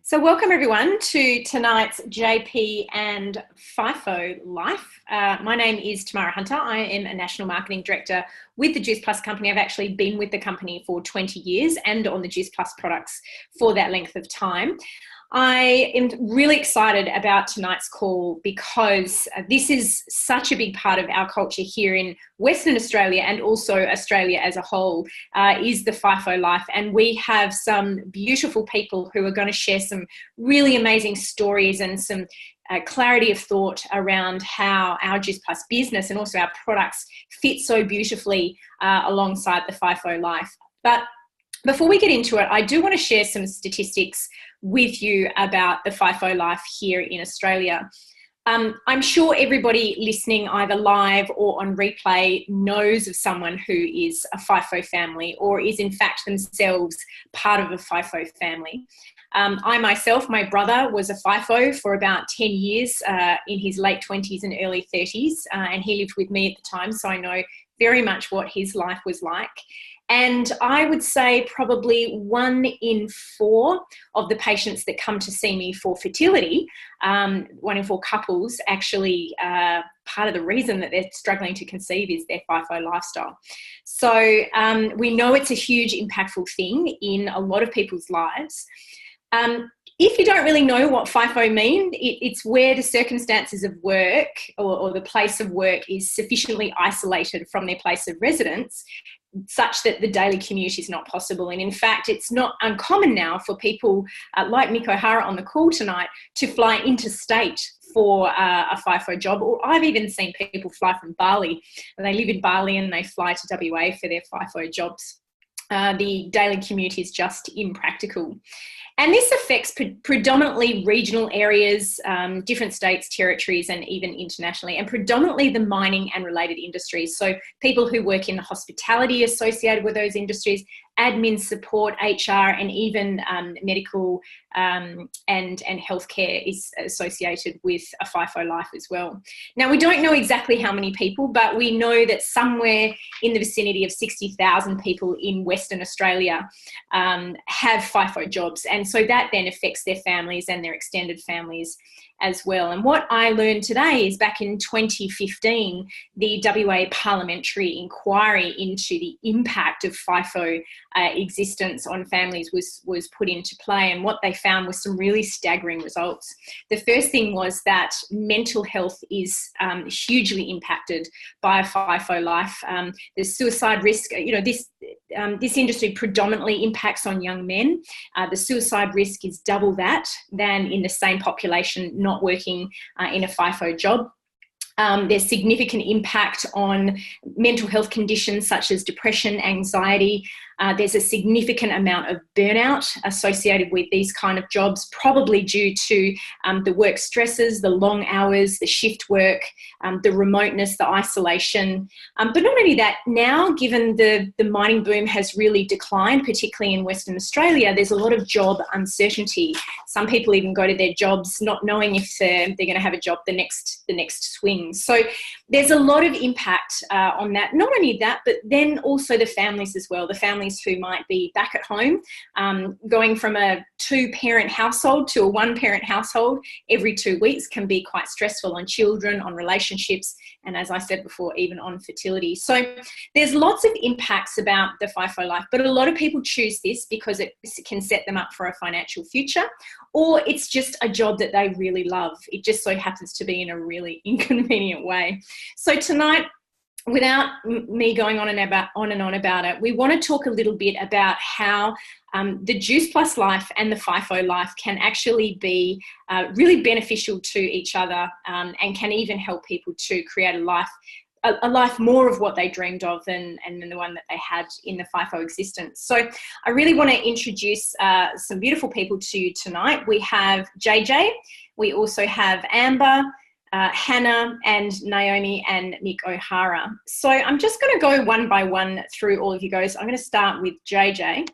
So welcome everyone to tonight's JP and FIFO Life. My name is Tamara Hunter. I am a National Marketing Director with the Juice Plus company. I've actually been with the company for 20 years and on the Juice Plus products for that length of time. I am really excited about tonight's call because this is such a big part of our culture here in Western Australia and also Australia as a whole, is the FIFO Life. And we have some beautiful people who are going to share some really amazing stories and some clarity of thought around how our Juice Plus business and also our products fit so beautifully alongside the FIFO Life. But before we get into it, I do want to share some statistics with you about the FIFO Life here in Australia. I'm sure everybody listening either live or on replay knows of someone who is a FIFO family or is in fact themselves part of a FIFO family. I myself, my brother was a FIFO for about 10 years in his late 20s and early 30s, and he lived with me at the time, so I know very much what his life was like. And I would say probably 1 in 4 of the patients that come to see me for fertility, 1 in 4 couples actually, part of the reason that they're struggling to conceive is their FIFO lifestyle. So we know it's a huge impactful thing in a lot of people's lives. If you don't really know what FIFO means, it's where the circumstances of work or the place of work is sufficiently isolated from their place of residence such that the daily commute is not possible. And in fact, it's not uncommon now for people like Mick O'Hara on the call tonight to fly interstate for a FIFO job. Or I've even seen people fly from Bali. They live in Bali and they fly to WA for their FIFO jobs. The daily commute is just impractical. And this affects predominantly regional areas, different states, territories, and even internationally, and predominantly the mining and related industries. So people who work in hospitality associated with those industries, admin support, HR, and even medical and healthcare is associated with a FIFO life as well. Now, we don't know exactly how many people, but we know that somewhere in the vicinity of 60,000 people in Western Australia have FIFO jobs. And so that then affects their families and their extended families as well. And what I learned today is back in 2015, the WA parliamentary inquiry into the impact of FIFO existence on families was put into play. And what they found was some really staggering results. The first thing was that mental health is hugely impacted by a FIFO life. The suicide risk, this industry predominantly impacts on young men. The suicide risk is double that than in the same population not working in a FIFO job. There's significant impact on mental health conditions such as depression, anxiety. There's a significant amount of burnout associated with these kind of jobs, probably due to the work stresses, the long hours, the shift work, the remoteness, the isolation. But not only that, now given the mining boom has really declined, particularly in Western Australia, there's a lot of job uncertainty. Some people even go to their jobs not knowing if they're going to have a job the next swing. So there's a lot of impact on that. Not only that, but then also the families as well. The families who might be back at home, going from a 2-parent household to a 1-parent household every 2 weeks can be quite stressful on children, on relationships, and as I said before, even on fertility. So there's lots of impacts about the FIFO life, but a lot of people choose this because it can set them up for a financial future, or it's just a job that they really love. It just so happens to be in a really inconvenient way. So tonight, without me going on and on about it, we want to talk a little bit about how the Juice Plus life and the FIFO life can actually be really beneficial to each other and can even help people to create a life more of what they dreamed of than the one that they had in the FIFO existence. So I really want to introduce some beautiful people to you tonight. We have JJ, we also have Amber, Hannah and Naomi and Mick O'Hara. So I'm just going to go one by one through all of you guys. I'm going to start with JJ.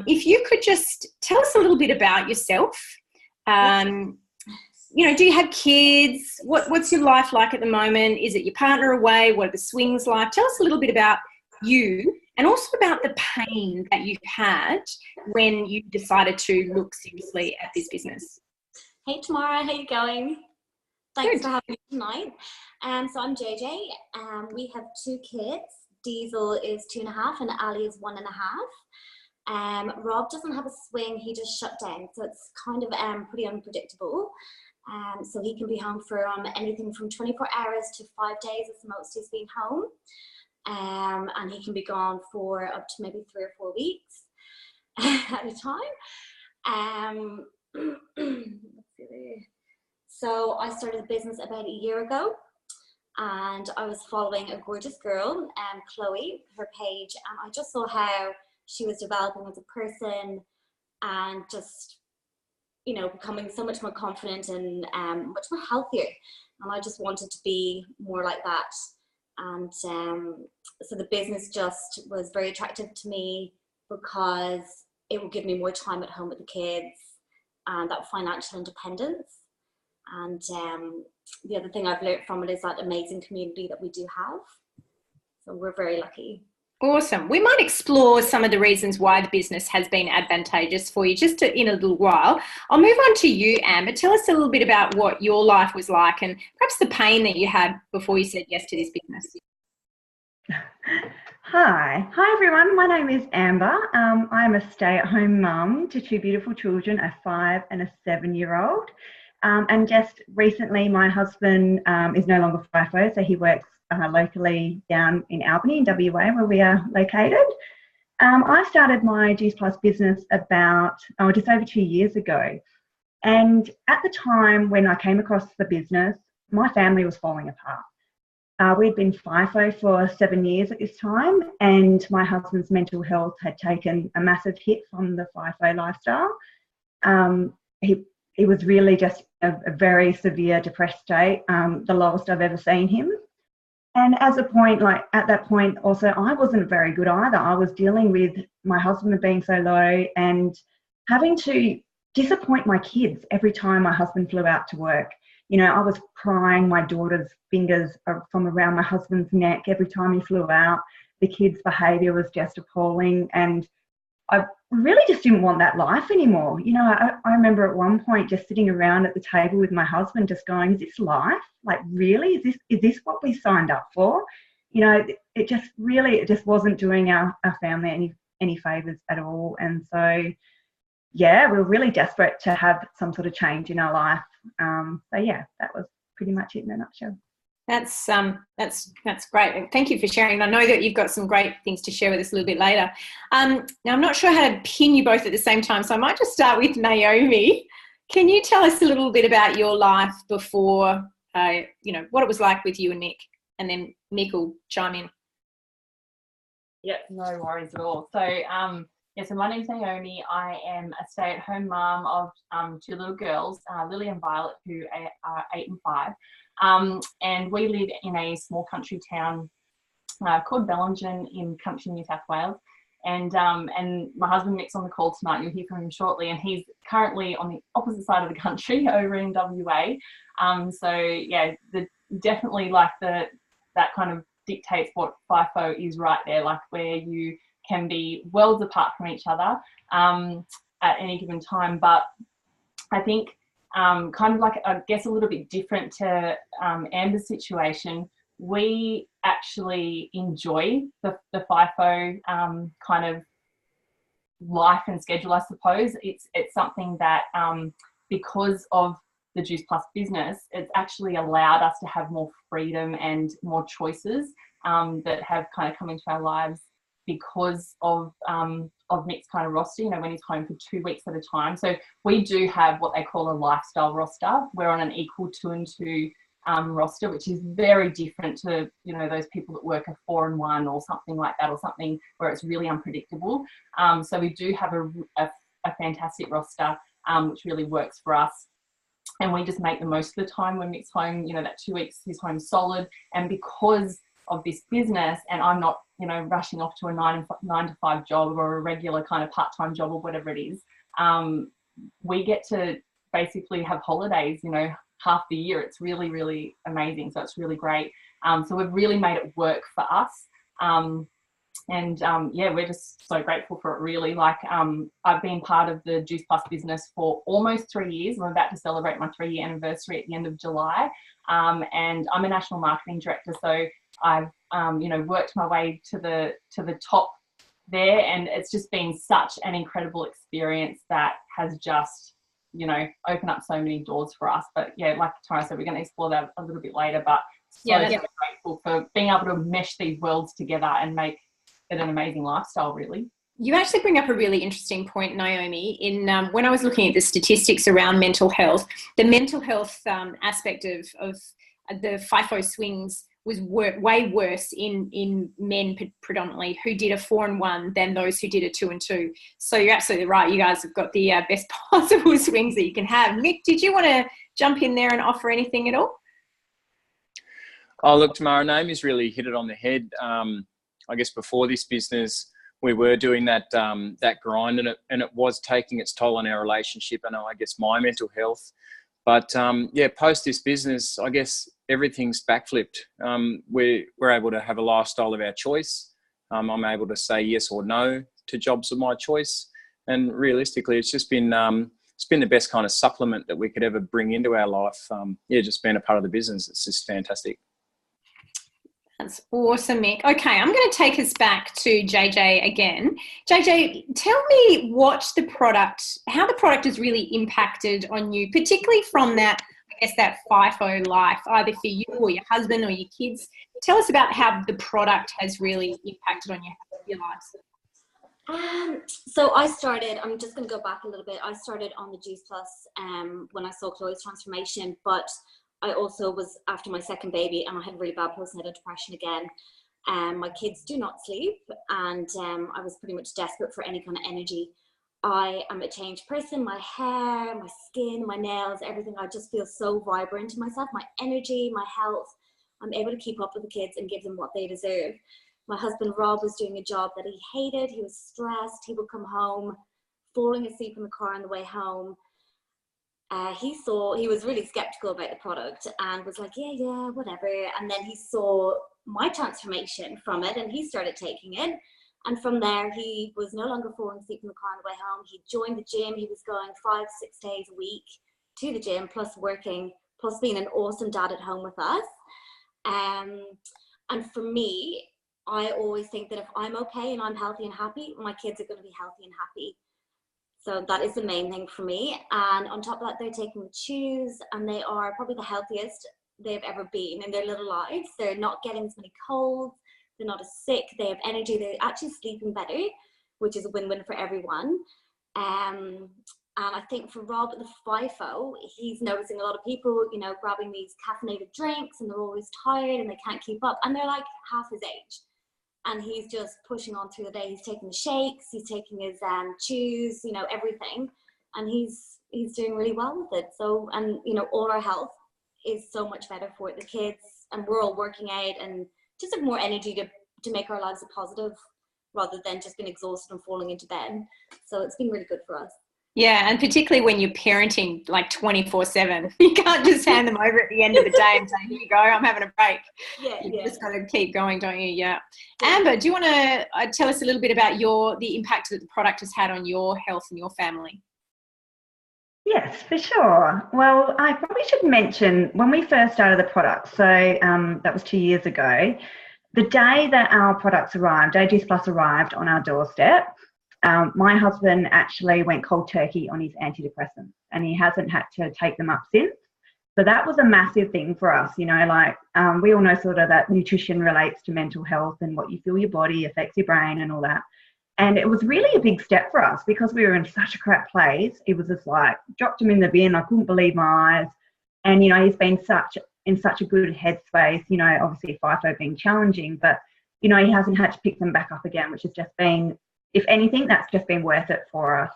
If you could just tell us a little bit about yourself. Do you have kids? What's your life like at the moment? Is it your partner away? What are the swings like? Tell us a little bit about you and also about the pain that you had when you decided to look seriously at this business. Hey Tamara, how you going? Thanks Good. for having me tonight. So I'm JJ. We have 2 kids. Diesel is 2.5 and Ali is 1.5. Rob doesn't have a swing, he just shut down, so it's kind of pretty unpredictable. So he can be home for anything from 24 hours to 5 days is the most he's been home. And he can be gone for up to maybe 3 or 4 weeks at a time. Let's see. So I started a business about a year ago, and I was following a gorgeous girl, Chloe, her page, and I just saw how she was developing as a person and just, you know, becoming so much more confident and much more healthier. And I just wanted to be more like that. And so the business just was very attractive to me because it will give me more time at home with the kids and that financial independence. And the other thing I've learned from it is that amazing community that we do have. So we're very lucky. Awesome. We might explore some of the reasons why the business has been advantageous for you in a little while. I'll move on to you, Amber. Tell us a little bit about what your life was like and perhaps the pain that you had before you said yes to this business. Hi everyone. My name is Amber. I'm a stay-at-home mum to 2 beautiful children, a 5 and a 7-year-old. And just recently, my husband is no longer FIFO, so he works locally down in Albany, in WA, where we are located. I started my Juice Plus business about just over 2 years ago. And at the time when I came across the business, my family was falling apart. We'd been FIFO for 7 years at this time, and my husband's mental health had taken a massive hit from the FIFO lifestyle. He was really just a very severe depressed state, the lowest I've ever seen him. And at that point also, I wasn't very good either. I was dealing with my husband being so low and having to disappoint my kids every time my husband flew out to work. You know, I was prying my daughter's fingers from around my husband's neck every time he flew out. The kids' behaviour was just appalling, and I really just didn't want that life anymore. You know, I remember at one point just sitting around at the table with my husband just going, is this life? Like, really? Is this what we signed up for? You know, it just wasn't doing our family any favours at all. And so, yeah, we were really desperate to have some sort of change in our life. So yeah, that was pretty much it in a nutshell. That's great. Thank you for sharing. I know that you've got some great things to share with us a little bit later. Now, I'm not sure how to pin you both at the same time, so I might just start with Naomi. Can you tell us a little bit about your life before, what it was like with you and Nick, and then Nick will chime in. Yeah, no worries at all. So, so my name's Naomi. I am a stay-at-home mum of 2 little girls, Lily and Violet, who are 8 and 5. And we live in a small country town called Bellingen in country New South Wales. And my husband Nick's on the call tonight. You'll hear from him shortly. And he's currently on the opposite side of the country over in WA. So yeah, definitely like that kind of dictates what FIFO is right there, like where you can be worlds apart from each other at any given time. But I think kind of like, I guess, a little bit different to Amber's situation, we actually enjoy the FIFO kind of life and schedule, I suppose. It's something that because of the Juice Plus business, it's actually allowed us to have more freedom and more choices that have kind of come into our lives because of Nick's kind of roster, when he's home for 2 weeks at a time. So we do have what they call a lifestyle roster. We're on an equal 2 and 2 roster, which is very different to, those people that work a 4 and 1 or something like that, or something where it's really unpredictable. So we do have a fantastic roster, which really works for us. And we just make the most of the time when Nick's home, that 2 weeks he's home solid. And because of this business, and I'm not, rushing off to a 9 to 5 job or a regular kind of part-time job or whatever it is, we get to basically have holidays, half the year. It's really, really amazing. So it's really great. So we've really made it work for us. yeah, we're just so grateful for it, really. Like, I've been part of the Juice Plus business for almost 3 years. I'm about to celebrate my 3-year anniversary at the end of July. And I'm a national marketing director, so I've worked my way to the top there, and it's just been such an incredible experience that has just opened up so many doors for us. But yeah, like Tara said, we're going to explore that a little bit later, but so grateful for being able to mesh these worlds together and make it an amazing lifestyle, really. You actually bring up a really interesting point, Naomi. In when I was looking at the statistics around mental health, the mental health aspect of the FIFO swings was way worse in men predominantly, who did a 4 and 1 than those who did a 2 and 2. So you're absolutely right. You guys have got the best possible swings that you can have. Mick, did you want to jump in there and offer anything at all? Oh, look, Tamara, Naomi's really hit it on the head. I guess before this business, we were doing that grind, and it was taking its toll on our relationship and I guess my mental health. But post this business, I guess everything's backflipped. We're able to have a lifestyle of our choice. I'm able to say yes or no to jobs of my choice, and realistically, it's just been the best kind of supplement that we could ever bring into our life. Just being a part of the business, it's just fantastic. That's awesome, Mick. Okay, I'm going to take us back to JJ again. JJ, tell me how the product has really impacted on you, particularly from that FIFO life, either for you or your husband or your kids. Tell us about how the product has really impacted on your lives. So I started, I'm just going to go back a little bit. I started on the Juice Plus when I saw Chloe's transformation, but I also was after my second baby, and I had really bad postnatal depression again. My kids do not sleep, and I was pretty much desperate for any kind of energy. I am a changed person. My hair, my skin, my nails, everything. I just feel so vibrant in myself. My energy, my health. I'm able to keep up with the kids and give them what they deserve. My husband Rob was doing a job that he hated. He was stressed. He would come home, falling asleep in the car on the way home. He was really skeptical about the product and was like, yeah, whatever. And then he saw my transformation from it, and he started taking it. And from there, he was no longer falling asleep in the car on the way home. He joined the gym. He was going 5-6 days a week to the gym, plus working, plus being an awesome dad at home with us. And for me, I always think that if I'm okay and I'm healthy and happy, my kids are going to be healthy and happy. So that is the main thing for me. And on top of that, they're taking the chews, and they are probably the healthiest they've ever been in their little lives. They're not getting as many colds. They're not as sick. They have energy. They're actually sleeping better, which is a win-win for everyone. And I think for Rob, the FIFO, he's noticing a lot of people, grabbing these caffeinated drinks, and they're always tired and they can't keep up. And they're like half his age. And he's just pushing on through the day. He's taking the shakes, he's taking his chews, everything. And he's doing really well with it. So, and, all our health is so much better for the kids. And we're all working out and just have more energy to make our lives a positive, rather than just being exhausted and falling into bed. So it's been really good for us. Yeah, and particularly when you're parenting like 24/7, you can't just hand them over at the end of the day and say, here you go, I'm having a break. You just got to keep going, don't you? Yeah. Amber, do you want to tell us a little bit about the impact that the product has had on your health and your family? Yes, for sure. Well, I probably should mention when we first started the product, so that was 2 years ago, the day that our products arrived, Juice Plus arrived on our doorstep, my husband actually went cold turkey on his antidepressants, and he hasn't had to take them up since. So that was a massive thing for us, we all know sort of that nutrition relates to mental health, and what you feel your body affects your brain and all that. And it was really a big step for us because we were in such a crap place. It was just like, dropped him in the bin. I couldn't believe my eyes. And, he's been in such a good headspace, obviously FIFO being challenging, but, he hasn't had to pick them back up again, which has just been, if anything, that's just been worth it for us.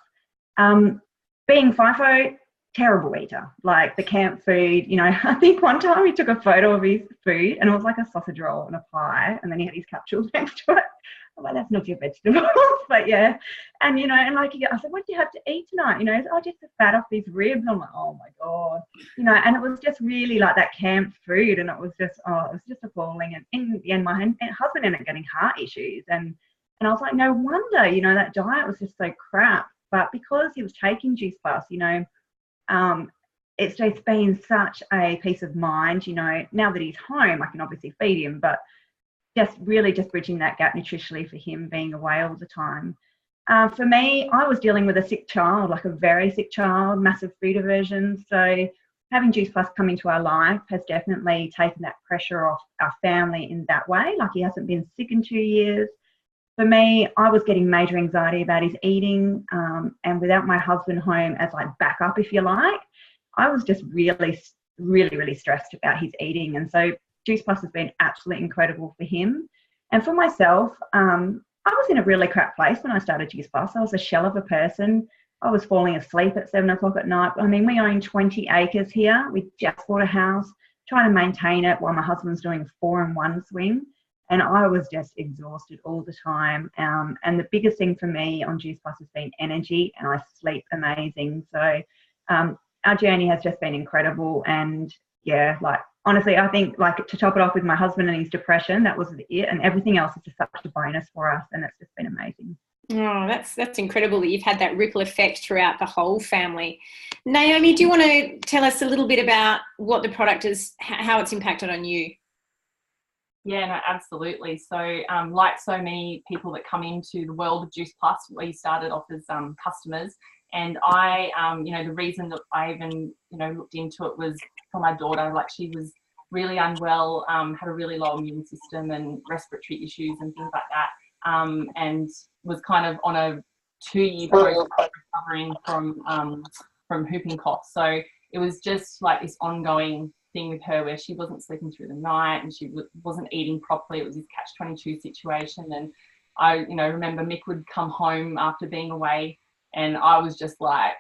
Being FIFO, terrible eater, like the camp food, I think one time he took a photo of his food and it was like a sausage roll and a pie, and then he had his capsules next to it. well, that's not your vegetables, but yeah. And, you know, and like, I said, what do you have to eat tonight? You know, oh, just the fat off these ribs. I'm like, oh my God, you know, and it was just really like that camp food. And it was just appalling. And in the end, my husband ended up getting heart issues. And I was like, no wonder, you know, that diet was just so crap. But because he was taking Juice Plus, you know, it's just been such a peace of mind, you know, now that he's home, I can obviously feed him, but just bridging that gap nutritionally for him being away all the time. For me, I was dealing with a sick child, like a very sick child, massive food aversion. So having Juice Plus come into our life has definitely taken that pressure off our family in that way. Like, he hasn't been sick in 2 years. For me, I was getting major anxiety about his eating, and without my husband home as like backup, if you like, I was just really, really, really stressed about his eating. And so Juice Plus has been absolutely incredible for him. And for myself, I was in a really crap place when I started Juice Plus. I was a shell of a person. I was falling asleep at 7 o'clock at night. I mean, we own 20 acres here. We just bought a house, trying to maintain it while my husband's doing a 4-in-1 swing. And I was just exhausted all the time. And the biggest thing for me on Juice Plus has been energy, and I sleep amazing. So our journey has just been incredible. And yeah, like, honestly, I think, like, to top it off with my husband and his depression, that was it. And everything else is just such a bonus for us. And it's just been amazing. Oh, that's incredible that you've had that ripple effect throughout the whole family. Naomi, do you want to tell us a little bit about what the product is, how it's impacted on you? Yeah, no, absolutely. So like so many people that come into the world of Juice Plus, we started off as customers. And I, you know, the reason that I even, you know, looked into it was for my daughter. Like, she was really unwell, had a really low immune system and respiratory issues and things like that, and was kind of on a 2-year process recovering from whooping cough. So it was just like this ongoing thing with her where she wasn't sleeping through the night and she wasn't eating properly. It was this catch-22 situation. And I, you know, remember Mick would come home after being away, and I was just like,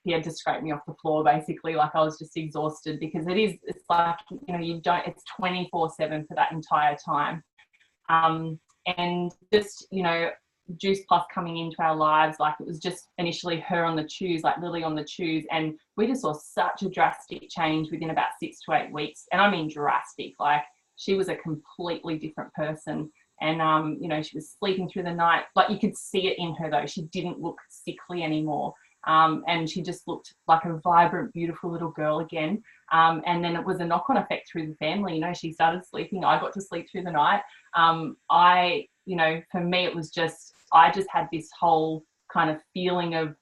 he had to scrape me off the floor, basically. Like, I was just exhausted, because it's like, you know, it's 24/7 for that entire time. And just, you know, Juice Plus coming into our lives, like, it was just initially her on the chews, like Lily on the chews, and we just saw such a drastic change within about 6 to 8 weeks. And I mean drastic. Like, she was a completely different person. And you know, she was sleeping through the night. Like, you could see it in her, though. She didn't look sickly anymore. And she just looked like a vibrant, beautiful little girl again. And then it was a knock-on effect through the family. You know, she started sleeping. I got to sleep through the night. You know, for me, it was just, I just had this whole kind of feeling of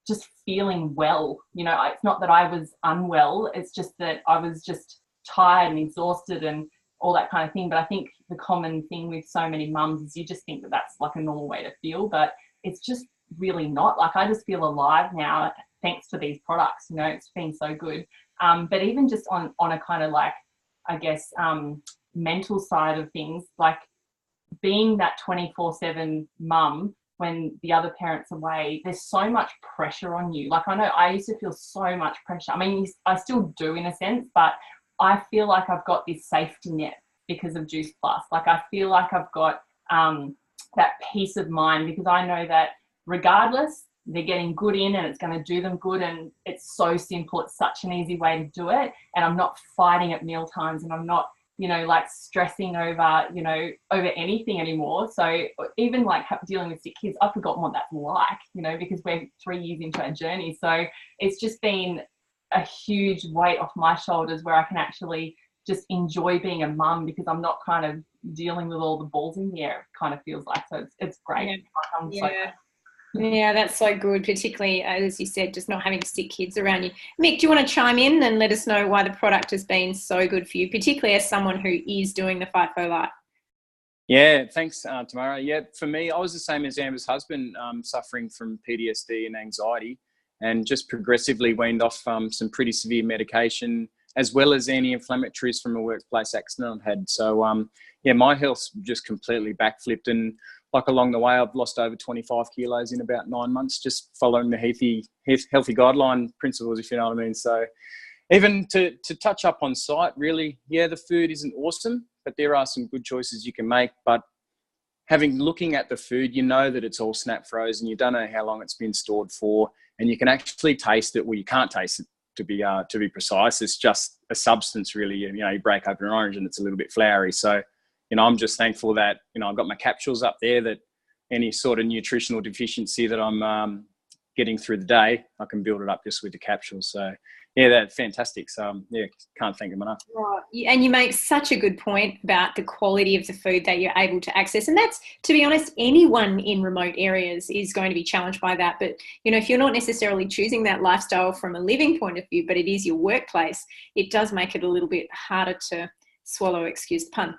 just feeling well. You know, it's not that I was unwell. It's just that I was just tired and exhausted and all that kind of thing. But I think the common thing with so many mums is you just think that that's like a normal way to feel, but it's just really not. Like, I just feel alive now thanks to these products. You know, it's been so good. But even just on a kind of, like, I guess, mental side of things, like, being that 24/7 mum when the other parent's away, there's so much pressure on you. Like, I know I used to feel so much pressure. I mean, I still do in a sense, but I feel like I've got this safety net because of Juice Plus. Like, I feel like I've got that peace of mind, because I know that regardless, they're getting good in and it's going to do them good, and it's so simple. It's such an easy way to do it, and I'm not fighting at meal times, and I'm not, you know, like, stressing over, you know, over anything anymore. So even like dealing with sick kids, I've forgotten what that's like, you know, because we're 3 years into our journey. So it's just been a huge weight off my shoulders where I can actually just enjoy being a mum, because I'm not kind of dealing with all the balls in the air, it kind of feels like. So it's great. Yeah. Yeah, that's so good, particularly, as you said, just not having sick kids around you. Mick, do you want to chime in and let us know why the product has been so good for you, particularly as someone who is doing the FIFO Life? Yeah, thanks, Tamara. Yeah, for me, I was the same as Amber's husband, suffering from PTSD and anxiety, and just progressively weaned off some pretty severe medication, as well as anti-inflammatories from a workplace accident I've had. So, yeah, my health's just completely backflipped, and like, along the way, I've lost over 25 kilos in about 9 months, just following the healthy guideline principles, if you know what I mean. So even to touch up on site, really, yeah, the food isn't awesome, but there are some good choices you can make. But looking at the food, you know that it's all snap frozen. You don't know how long it's been stored for, and you can actually taste it. Well, you can't taste it, to be precise. It's just a substance, really. You know, you break open an orange and it's a little bit floury. So, you know, I'm just thankful that, you know, I've got my capsules up there, that any sort of nutritional deficiency that I'm getting through the day, I can build it up just with the capsules. So yeah, that's fantastic. So yeah, can't thank them enough. And you make such a good point about the quality of the food that you're able to access. And that's, to be honest, anyone in remote areas is going to be challenged by that. But, you know, if you're not necessarily choosing that lifestyle from a living point of view, but it is your workplace, it does make it a little bit harder to swallow, excuse the pun.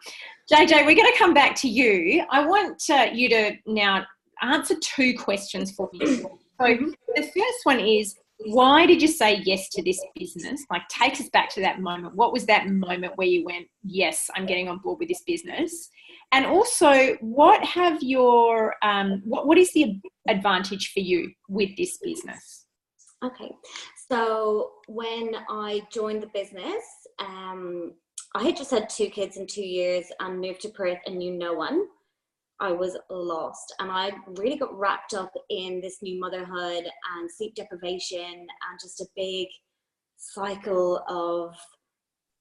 JJ, we're going to come back to you. I want you to now answer 2 questions for me. So the first one is, why did you say yes to this business? Like, take us back to that moment. What was that moment where you went, yes, I'm getting on board with this business? And also, what have your what is the advantage for you with this business? Okay, so when I joined the business, I had just had 2 kids in 2 years and moved to Perth and knew no one. I was lost, and I really got wrapped up in this new motherhood and sleep deprivation and just a big cycle of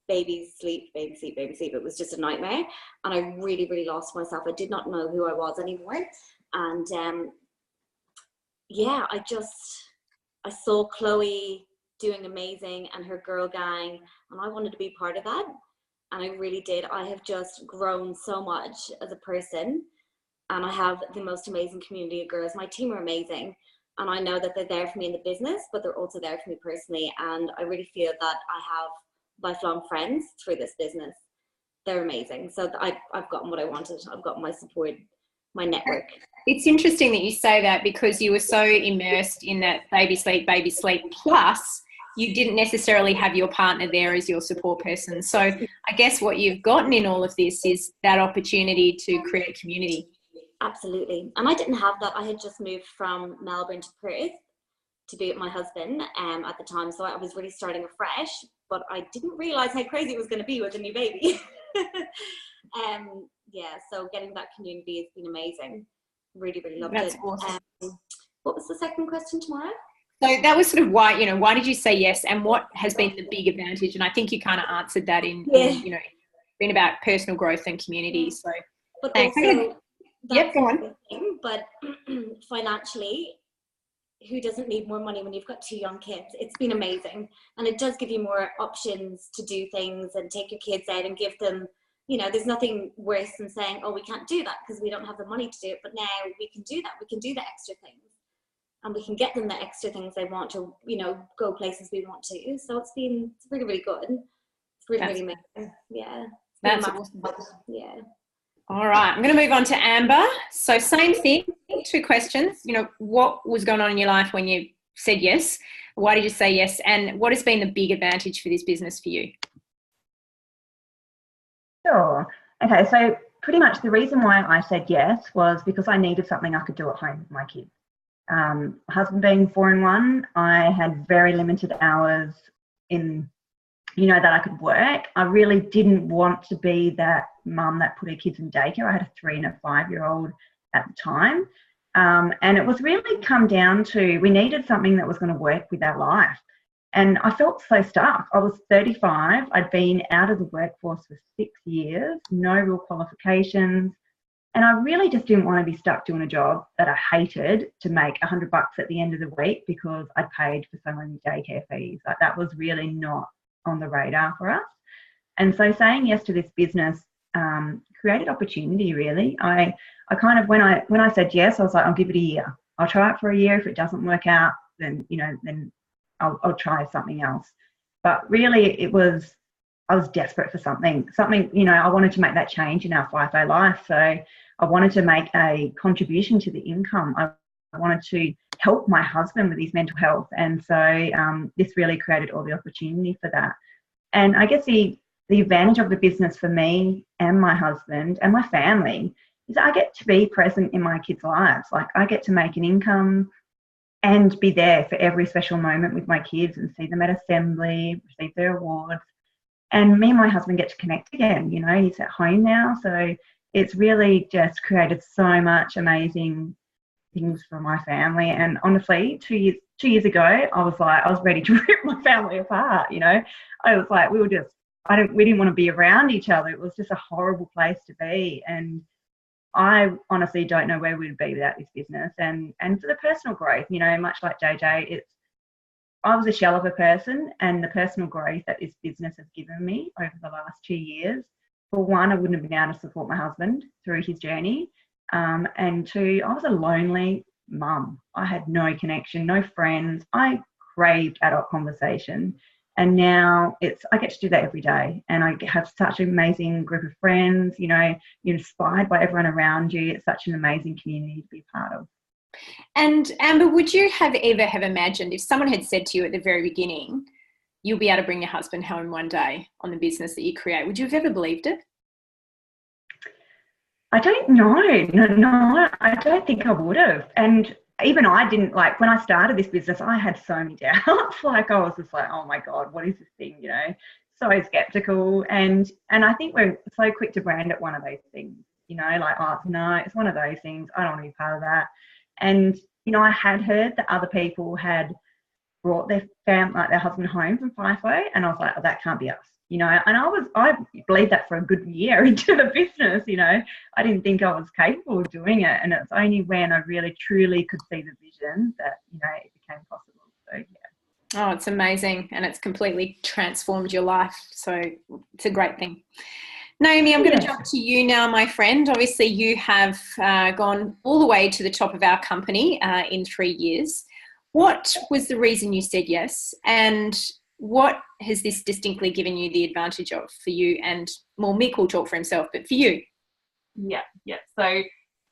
baby sleep, baby sleep, baby sleep. It was just a nightmare, and I really, really lost myself. I did not know who I was anymore. And yeah, I saw Chloe doing amazing and her girl gang, and I wanted to be part of that. And I really did. I have just grown so much as a person. And I have the most amazing community of girls. My team are amazing. And I know that they're there for me in the business, but they're also there for me personally. And I really feel that I have lifelong friends through this business. They're amazing. So I've gotten what I wanted. I've got my support, my network. It's interesting that you say that, because you were so immersed in that baby sleep, plus you didn't necessarily have your partner there as your support person. So I guess what you've gotten in all of this is that opportunity to create community. Absolutely. And I didn't have that. I had just moved from Melbourne to Perth to be with my husband at the time. So I was really starting afresh, but I didn't realize how crazy it was going to be with a new baby. Yeah, so getting that community has been amazing. Really, really loved That's it. awesome. What was the second question, Tamara? So that was sort of why, you know, why did you say yes, and what has been the big advantage? And I think you kind of answered that in you know, been about personal growth and community. So but thanks. Also, yep, go on. But financially, who doesn't need more money when you've got 2 young kids? It's been amazing. And it does give you more options to do things and take your kids out and give them, you know, there's nothing worse than saying, oh, we can't do that because we don't have the money to do it. But now we can do that. We can do the extra things. And we can get them the extra things they want to, you know, go places we want to. So it's really, really good. It's really, really amazing. Yeah. That's awesome. Yeah. All right, I'm going to move on to Amber. So same thing, 2 questions. You know, what was going on in your life when you said yes? Why did you say yes? And what has been the big advantage for this business for you? Sure. Okay, so pretty much the reason why I said yes was because I needed something I could do at home with my kids. Husband being 4 and 1, I had very limited hours in, you know, that I could work. I really didn't want to be that mum that put her kids in daycare. I had a 3 and a 5-year-old at the time. And it was really come down to, we needed something that was going to work with our life. And I felt so stuck. I was 35. I'd been out of the workforce for 6 years, no real qualifications. And I really just didn't want to be stuck doing a job that I hated to make $100 at the end of the week because I'd paid for so many daycare fees. Like, that was really not on the radar for us. And so saying yes to this business created opportunity, really. I kind of, when I said yes, I was like, I'll give it a year. I'll try it for a year. If it doesn't work out, then, you know, then I'll try something else. But really I was desperate for something, you know, I wanted to make that change in our FIFO life. So I wanted to make a contribution to the income. I wanted to help my husband with his mental health. And so this really created all the opportunity for that. And I guess the advantage of the business for me and my husband and my family is I get to be present in my kids' lives. Like, I get to make an income and be there for every special moment with my kids and see them at assembly, receive their awards. And me and my husband get to connect again. You know, he's at home now, so it's really just created so much amazing things for my family. And honestly, 2 years ago, I was ready to rip my family apart. I was like, we didn't want to be around each other. It was just a horrible place to be. And I honestly don't know where we'd be without this business. And for the personal growth, much like JJ, I was a shell of a person, and the personal growth that this business has given me over the last 2 years, for one, I wouldn't have been able to support my husband through his journey. And two, I was a lonely mum. I had no connection, no friends. I craved adult conversation. And now I get to do that every day. And I have such an amazing group of friends. You're inspired by everyone around you. It's such an amazing community to be part of. And Amber, would you have imagined, if someone had said to you at the very beginning, you'll be able to bring your husband home one day on the business that you create, would you have ever believed it? I don't know. No, I don't think I would have. And even I didn't, when I started this business, I had so many doubts. I was just like, oh my God, what is this thing? So skeptical. And I think we're so quick to brand it one of those things, oh, no, it's one of those things. I don't want to be part of that. And, I had heard that other people had brought their their husband home from FIFO, and I was like, oh, that can't be us, and I believed that for a good year into the business. I didn't think I was capable of doing it, and it's only when I really truly could see the vision that it became possible. So yeah. Oh, it's amazing, and it's completely transformed your life, so it's a great thing. Naomi, I'm going to jump to you now, my friend. Obviously, you have gone all the way to the top of our company in 3 years. What was the reason you said yes? And what has this distinctly given you the advantage of for you? And, well, Mick will talk for himself, but for you. Yeah. So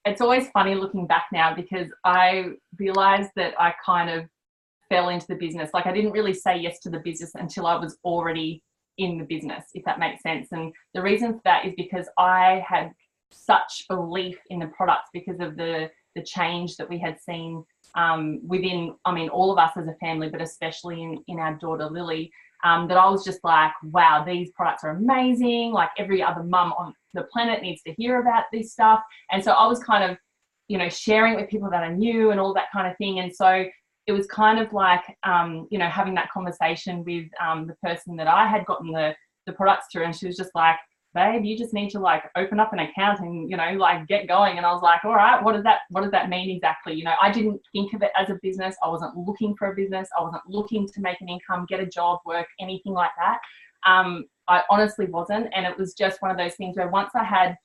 it's always funny looking back now, because I realised that I kind of fell into the business. I didn't really say yes to the business until I was already in the business, if that makes sense. And the reason for that is because I had such belief in the products because of the change that we had seen within, all of us as a family, but especially in our daughter Lily, that I was just like, wow, these products are amazing. Every other mum on the planet needs to hear about this stuff. And so I was kind of, sharing it with people that I knew and all that kind of thing. And so it was kind of like, having that conversation with the person that I had gotten the products through, and she was just like, babe, you just need to open up an account and, get going. And I was like, all right, what does that mean exactly? I didn't think of it as a business. I wasn't looking for a business. I wasn't looking to make an income, get a job, work, anything like that. I honestly wasn't. And it was just one of those things where once I had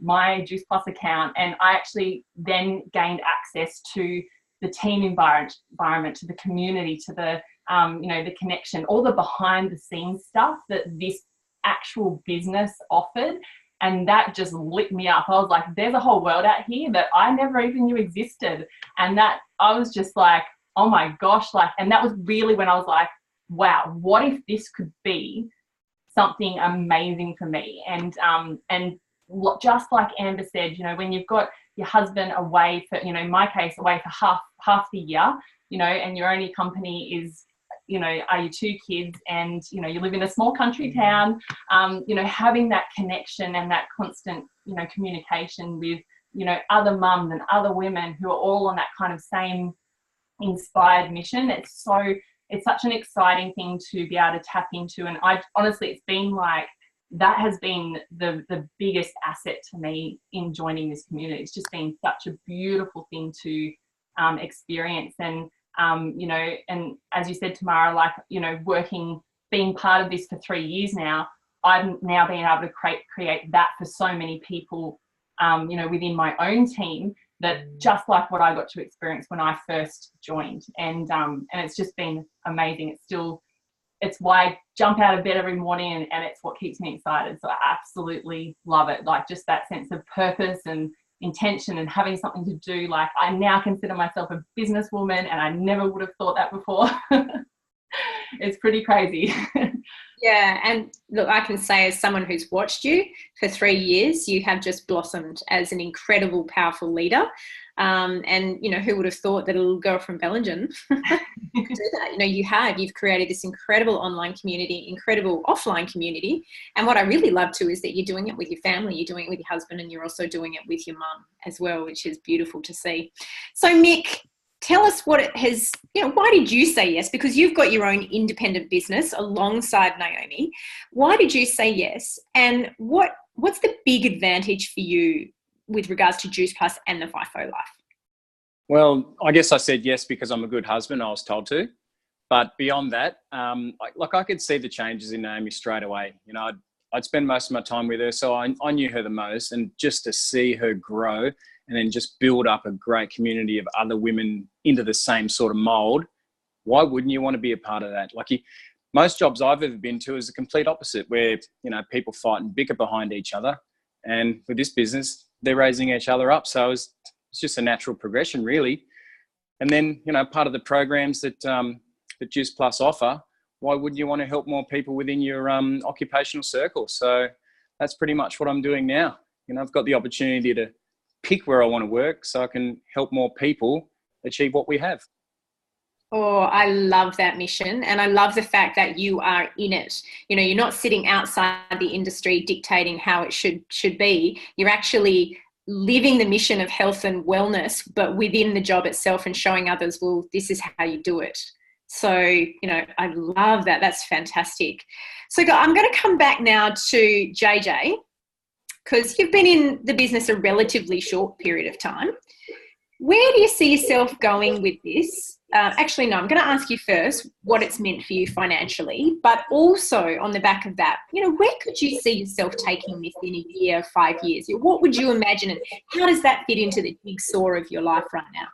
my Juice Plus account, and I actually then gained access to the team environment, to the community, to the, the connection, all the behind the scenes stuff that this actual business offered. And that just lit me up. I was like, there's a whole world out here that I never even knew existed. And that I was just like, oh my gosh, and that was really when I was like, wow, what if this could be something amazing for me? And just like Amber said, when you've got your husband away for, in my case, away for half the year, and your only company is, are your 2 kids, and, you live in a small country town, having that connection and that constant, communication with, other mums and other women who are all on that kind of same inspired mission. It's such an exciting thing to be able to tap into. And honestly, it's been that has been the biggest asset to me in joining this community. It's just been such a beautiful thing to experience. And, and as you said, Tamara, being part of this for 3 years now, I've now been able to create that for so many people, within my own team, that just like what I got to experience when I first joined. And it's just been amazing. It's why I jump out of bed every morning, and it's what keeps me excited. So I absolutely love it. Just that sense of purpose and intention and having something to do. I now consider myself a businesswoman, and I never would have thought that before. It's pretty crazy. Yeah. And look, I can say, as someone who's watched you for 3 years, you have just blossomed as an incredible, powerful leader. And, you know, who would have thought that a little girl from Bellingen could do that? You know, you've created this incredible online community, incredible offline community. And what I really love too is that you're doing it with your family, you're doing it with your husband, and you're also doing it with your mum as well, which is beautiful to see. So Mick, tell us what it has, you know, why did you say yes? Because you've got your own independent business alongside Naomi. Why did you say yes? And what's the big advantage for you with regards to Juice Plus and the FIFO Life? Well, I guess I said yes because I'm a good husband, I was told to. But beyond that, like I could see the changes in Naomi straight away. You know, I'd spend most of my time with her, so I knew her the most. And just to see her grow and then just build up a great community of other women into the same sort of mold, why wouldn't you want to be a part of that? Like most jobs I've ever been to is the complete opposite, where, you know, people fight and bicker behind each other. And with this business, they're raising each other up. So it's just a natural progression, really. And then, you know, part of the programs that Juice Plus offer, why wouldn't you want to help more people within your occupational circle? So that's pretty much what I'm doing now. You know, I've got the opportunity to pick where I want to work so I can help more people achieve what we have. Oh, I love that mission. And I love the fact that you are in it. You know, you're not sitting outside the industry dictating how it should be. You're actually living the mission of health and wellness, but within the job itself, and showing others, well, this is how you do it. So, you know, I love that. That's fantastic. So I'm going to come back now to JJ, because you've been in the business a relatively short period of time. Where do you see yourself going with this? Actually, no, I'm going to ask you first what it's meant for you financially, but also on the back of that, you know, where could you see yourself taking this in a year, 5 years? What would you imagine, and how does that fit into the jigsaw of your life right now?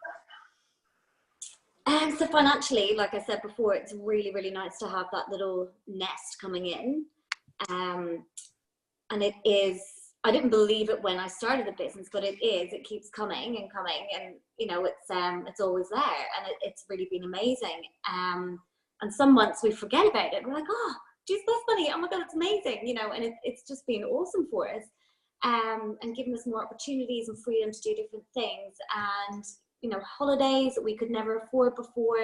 So financially, like I said before, it's really, really nice to have that little nest coming in. And it is, I didn't believe it when I started the business, but it keeps coming and coming, and you know, it's always there, and it's really been amazing. And some months we forget about it. We're like, oh, geez, this money, oh my God, it's amazing, you know, and it's just been awesome for us, and giving us more opportunities and freedom to do different things. And you know, holidays that we could never afford before,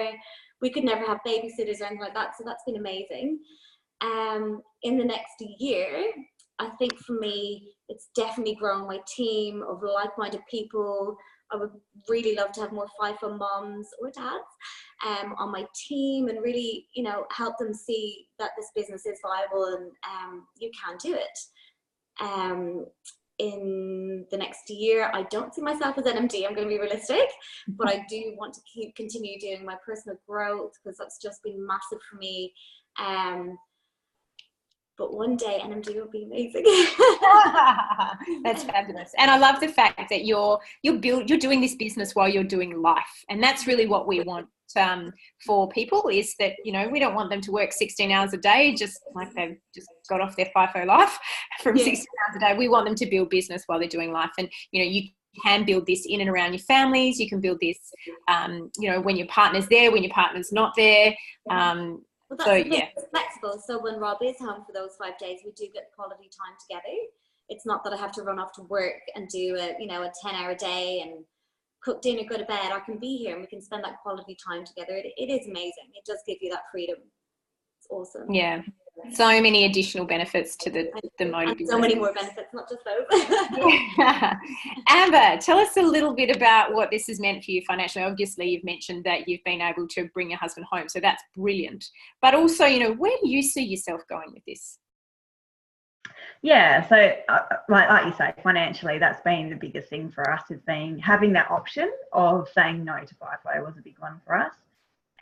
we could never have babysitters or anything like that. So that's been amazing. In the next year, I think for me, it's definitely growing my team of like-minded people. I would really love to have more FIFO moms or dads on my team, and really, you know, help them see that this business is viable and you can do it. In the next year, I don't see myself as an MD, I'm going to be realistic, but I do want to continue doing my personal growth, because that's just been massive for me. But one day NMD will be amazing. That's fabulous. And I love the fact that you're doing this business while you're doing life. And that's really what we want for people, is that, you know, we don't want them to work 16 hours a day, just like they've just got off their FIFO life from 16 hours a day. We want them to build business while they're doing life. And, you know, you can build this in and around your families. You can build this, you know, when your partner's there, when your partner's not there. Well, that's it's flexible. So when Rob is home for those 5 days, we do get quality time together. It's not that I have to run off to work and do a 10-hour day and cook dinner, go to bed. I can be here and we can spend that quality time together. It is amazing. It does give you that freedom. It's awesome. Yeah. So many additional benefits to the motor business. So many more benefits, not just those. Amber, tell us a little bit about what this has meant for you financially. Obviously, you've mentioned that you've been able to bring your husband home, so that's brilliant. But also, you know, where do you see yourself going with this? Yeah, so like you say, financially, that's been the biggest thing for us, is having that option of saying no to FIFO was a big one for us.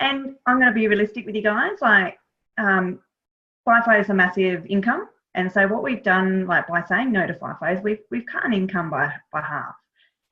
And I'm going to be realistic with you guys, like FIFO is a massive income. And so what we've done, like by saying no to FIFO, is we've cut an income by half.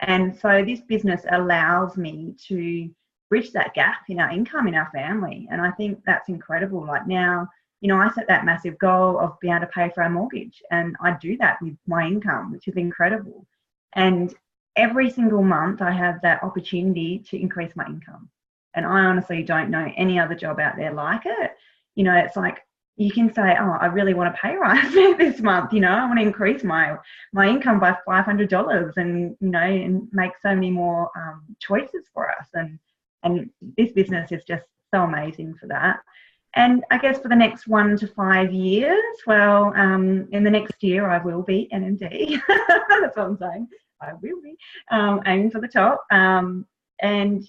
And so this business allows me to bridge that gap in our income in our family. And I think that's incredible. Like now, you know, I set that massive goal of being able to pay for our mortgage, and I do that with my income, which is incredible. And every single month I have that opportunity to increase my income. And I honestly don't know any other job out there like it. You know, it's like you can say, oh, I really want a pay rise this month. I want to increase my income by $500 and, and make so many more choices for us. And this business is just so amazing for that. And I guess for the next 1 to 5 years, well, in the next year, I will be NMD. That's what I'm saying. I will be aiming for the top. And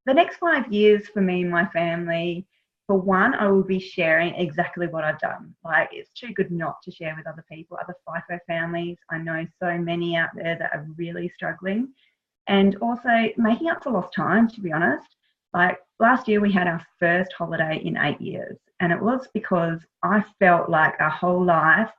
the next 5 years for me and my family, for one, I will be sharing exactly what I've done. Like, it's too good not to share with other people, other FIFO families. I know so many out there that are really struggling. And also making up for lost time, to be honest. Like, last year we had our first holiday in 8 years. And it was because I felt like our whole life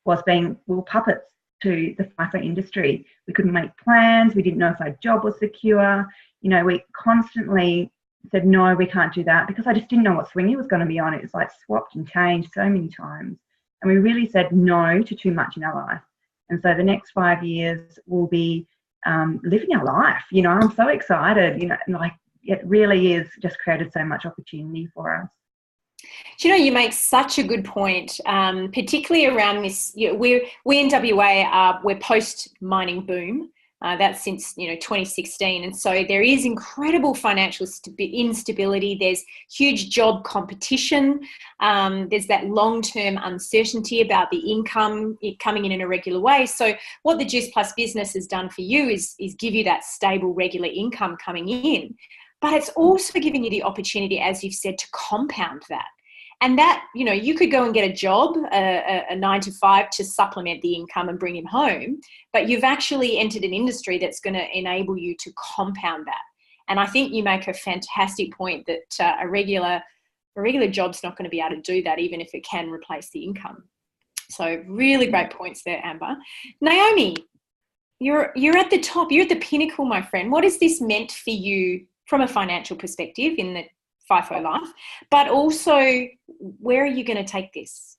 was we were puppets to the FIFO industry. We couldn't make plans. We didn't know if our job was secure. We constantly said, no, we can't do that, because I just didn't know what swing he was going to be on. It was like swapped and changed so many times. And we really said no to too much in our life. And so the next 5 years will be living our life. I'm so excited, like, it really is just created so much opportunity for us. Do you make such a good point, particularly around this. We in WA we're post mining boom. That's since 2016, and so there is incredible financial instability. There's huge job competition. There's that long-term uncertainty about the income coming in a regular way. So what the Juice Plus business has done for you is give you that stable, regular income coming in, but it's also giving you the opportunity, as you've said, to compound that. And that, you could go and get a job, a 9 to 5, to supplement the income and bring him home, but you've actually entered an industry that's going to enable you to compound that. And I think you make a fantastic point that a regular job's not going to be able to do that, even if it can replace the income. So really great points there, Amber. Naomi, you're at the top. You're at the pinnacle, my friend. What has this meant for you from a financial perspective in the FIFO Life, but also where are you going to take this?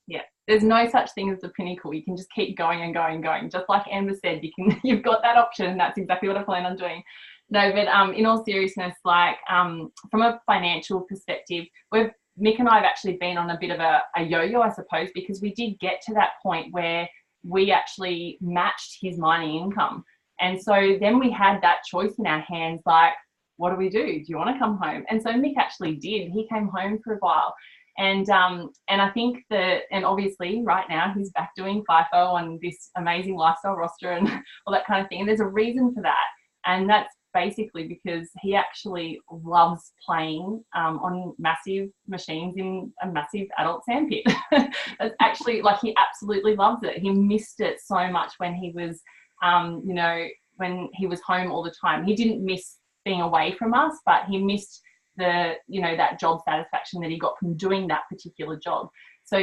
Yeah, there's no such thing as the pinnacle. You can just keep going and going and going. Just like Amber said, you've got that option. That's exactly what I plan on doing. No, but in all seriousness, like from a financial perspective, Mick and I have actually been on a bit of a yo-yo, I suppose, because we did get to that point where we actually matched his mining income. And so then we had that choice in our hands, like, what do we do? Do you want to come home? And so Mick actually did. He came home for a while. And I think and obviously right now he's back doing FIFO on this amazing lifestyle roster and all that kind of thing. And there's a reason for that. And that's basically because he actually loves playing on massive machines in a massive adult sandpit. That's actually, like, he absolutely loves it. He missed it so much when he was, when he was home all the time. He didn't miss being away from us, but he missed that job satisfaction that he got from doing that particular job. So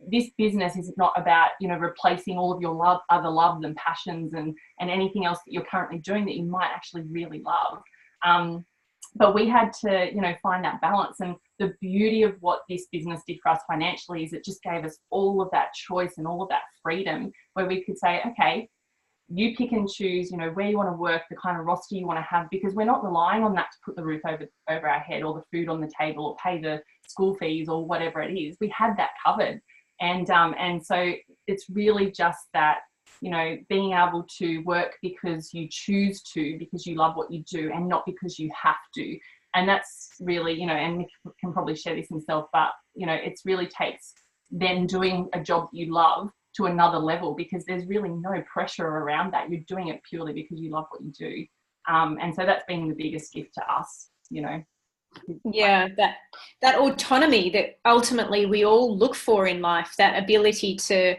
this business is not about replacing all of your other loves and passions and anything else that you're currently doing that you might actually really love. But we had to find that balance, and the beauty of what this business did for us financially is it just gave us all of that choice and all of that freedom where we could say, okay, you pick and choose, where you want to work, the kind of roster you want to have, because we're not relying on that to put the roof over our head or the food on the table or pay the school fees or whatever it is. We had that covered. And so it's really just that, being able to work because you choose to, because you love what you do and not because you have to. And that's really, and Nick can probably share this himself, but, it's really takes then doing a job that you love to another level, because there's really no pressure around that. You're doing it purely because you love what you do. And so that's been the biggest gift to us, Yeah, that autonomy that ultimately we all look for in life, that ability to,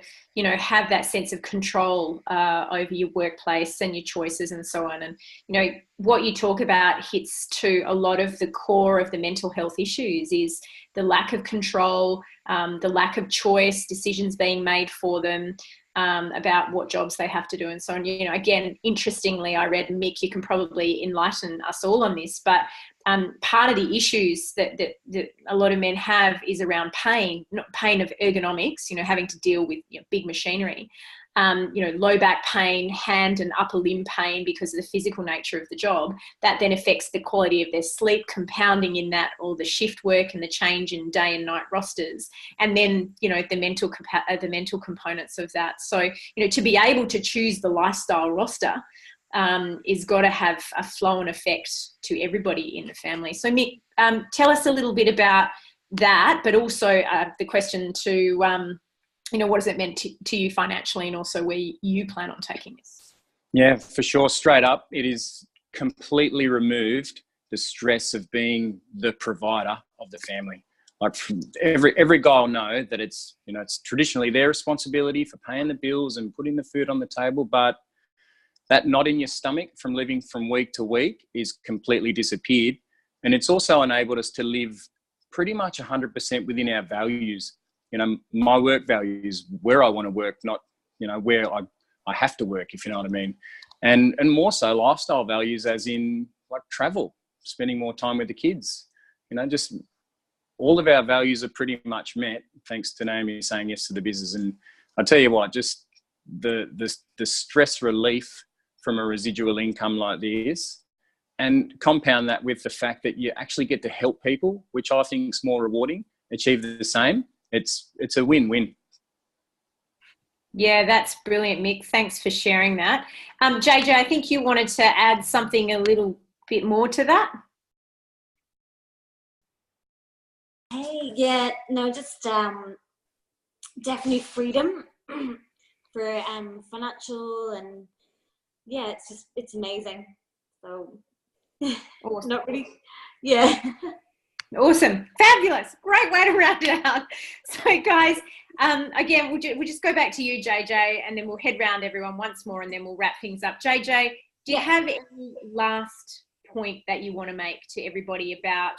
have that sense of control over your workplace and your choices and so on. And, what you talk about hits to a lot of the core of the mental health issues is the lack of control, the lack of choice, decisions being made for them about what jobs they have to do and so on. Again, interestingly, I read, Mick, you can probably enlighten us all on this, but part of the issues that a lot of men have is around pain, not pain of ergonomics, having to deal with big machinery, low back pain, hand and upper limb pain because of the physical nature of the job, that then affects the quality of their sleep, compounding in that all the shift work and the change in day and night rosters, and then, the mental components of that. So, to be able to choose the lifestyle roster is got to have a flow-on effect to everybody in the family. So Mick, tell us a little bit about that, but also the question to, what has it meant to you financially, and also where you plan on taking this? Yeah, for sure. Straight up, it is completely removed the stress of being the provider of the family. Like every guy will know that it's traditionally their responsibility for paying the bills and putting the food on the table, but that knot in your stomach from living from week to week is completely disappeared. And it's also enabled us to live pretty much 100% within our values. My work values, where I want to work, not, where I have to work, if you know what I mean. And more so lifestyle values, as in like travel, spending more time with the kids, just all of our values are pretty much met thanks to Naomi saying yes to the business. And I tell you what, just the stress relief from a residual income like this, and compound that with the fact that you actually get to help people, which I think is more rewarding, achieve the same. It's a win-win. Yeah, that's brilliant, Mick. Thanks for sharing that. JJ, I think you wanted to add something a little bit more to that. Hey, yeah, no, just definitely freedom for financial, and yeah, it's amazing. So Awesome. not really, yeah. Awesome. Fabulous. Great way to round it out. So guys, again, we'll just go back to you, JJ, and then we'll head round everyone once more, and then we'll wrap things up. JJ, do you have any last point that you want to make to everybody about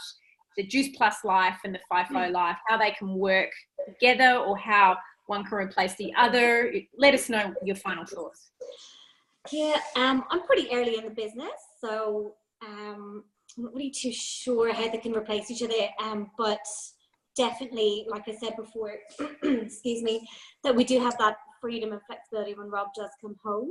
the Juice Plus Life and the FIFO Life, how they can work together or how one can replace the other? Let us know your final thoughts. Yeah, I'm pretty early in the business, so I'm not really too sure how they can replace each other, but definitely, like I said before, excuse me, that we do have that freedom and flexibility when Rob does come home,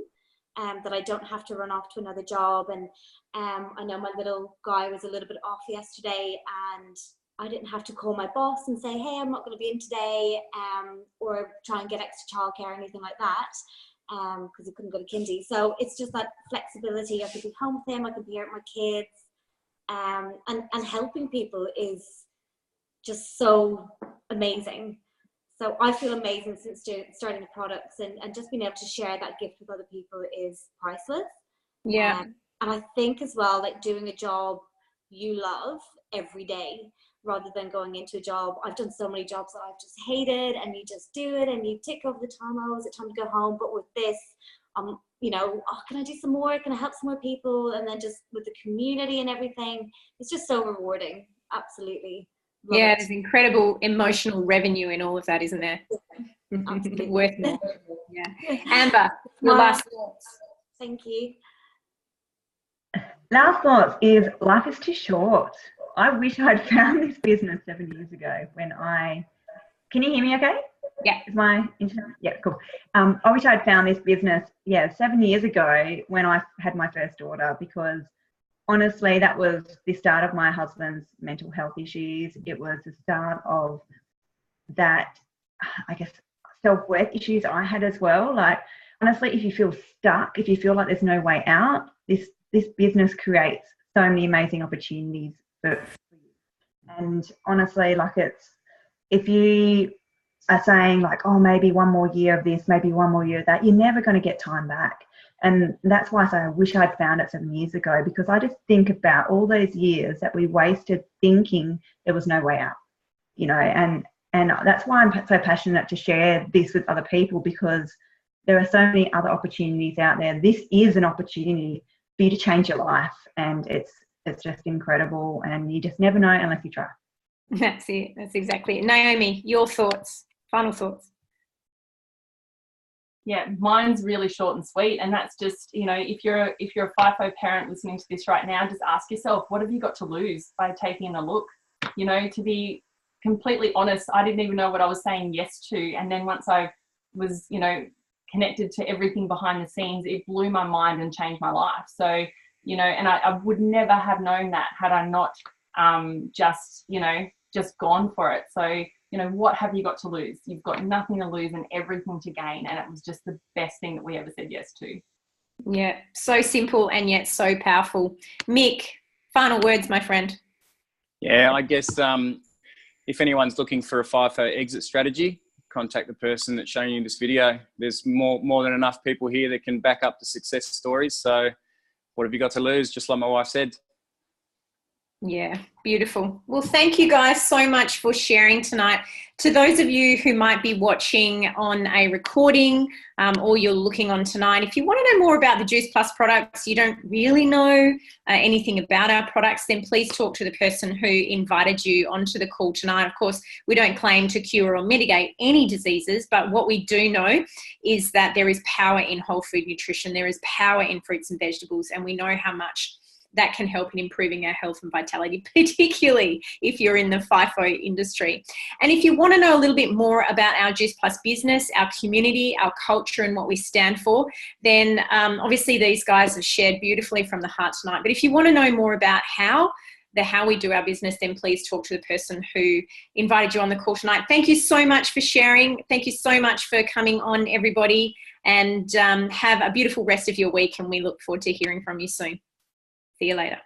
that I don't have to run off to another job. And I know my little guy was a little bit off yesterday, and I didn't have to call my boss and say, hey, I'm not going to be in today, or try and get extra childcare or anything like that, because he couldn't go to kindy. So it's just that flexibility. I could be home with him, I could be here with my kids, and helping people is just so amazing. So I feel amazing since starting the products, and just being able to share that gift with other people is priceless. Yeah. And I think as well, like doing a job you love every day, rather than going into a job. I've done so many jobs that I've just hated, and you just do it and you tick over the time, oh, is it time to go home? But with this, oh, can I do some more? Can I help some more people? And then just with the community and everything, it's just so rewarding. Absolutely. Love it. There's incredible emotional revenue in all of that, isn't there? Absolutely. Worth more. Yeah. Amber, your last thoughts. Thank you. Last thoughts is life is too short. I wish I'd found this business 7 years ago can you hear me okay? Yeah. Is my internet? Yeah, cool. I wish I'd found this business, 7 years ago when I had my first daughter, because honestly, that was the start of my husband's mental health issues. It was the start of that, I guess, self-worth issues I had as well. Like, honestly, if you feel stuck, if you feel like there's no way out, this business creates so many amazing opportunities for you. And honestly, like, if you are saying like, oh, maybe one more year of this, maybe one more year of that, you're never going to get time back. And that's why I say I wish I'd found it 7 years ago, because I just think about all those years that we wasted thinking there was no way out, and that's why I'm so passionate to share this with other people, because there are so many other opportunities out there. This is an opportunity for you to change your life, and it's just incredible, and you just never know unless you try. That's it. That's exactly it. Naomi, your thoughts, final thoughts. Yeah, mine's really short and sweet, and that's just, if you're a FIFO parent listening to this right now, just ask yourself, what have you got to lose by taking a look? To be completely honest, I didn't even know what I was saying yes to, and then once I was, connected to everything behind the scenes, it blew my mind and changed my life. So, you know, and I would never have known that had I not just gone for it. So, you know, what have you got to lose? You've got nothing to lose and everything to gain. And it was just the best thing that we ever said yes to. Yeah, so simple and yet so powerful. Mick, final words, my friend. Yeah, I guess if anyone's looking for a FIFO exit strategy, contact the person that's showing you this video. There's more than enough people here that can back up the success stories. So what have you got to lose? Just like my wife said. Yeah, beautiful. Well, thank you guys so much for sharing tonight. To those of you who might be watching on a recording or you're looking on tonight, if you want to know more about the Juice Plus products, you don't really know anything about our products, then please talk to the person who invited you onto the call tonight. Of course, we don't claim to cure or mitigate any diseases, but what we do know is that there is power in whole food nutrition. There is power in fruits and vegetables, and we know how much that can help in improving our health and vitality, particularly if you're in the FIFO industry. And if you want to know a little bit more about our Juice Plus business, our community, our culture, and what we stand for, then obviously these guys have shared beautifully from the heart tonight. But if you want to know more about how we do our business, then please talk to the person who invited you on the call tonight. Thank you so much for sharing. Thank you so much for coming on, everybody, and have a beautiful rest of your week. And we look forward to hearing from you soon. See you later.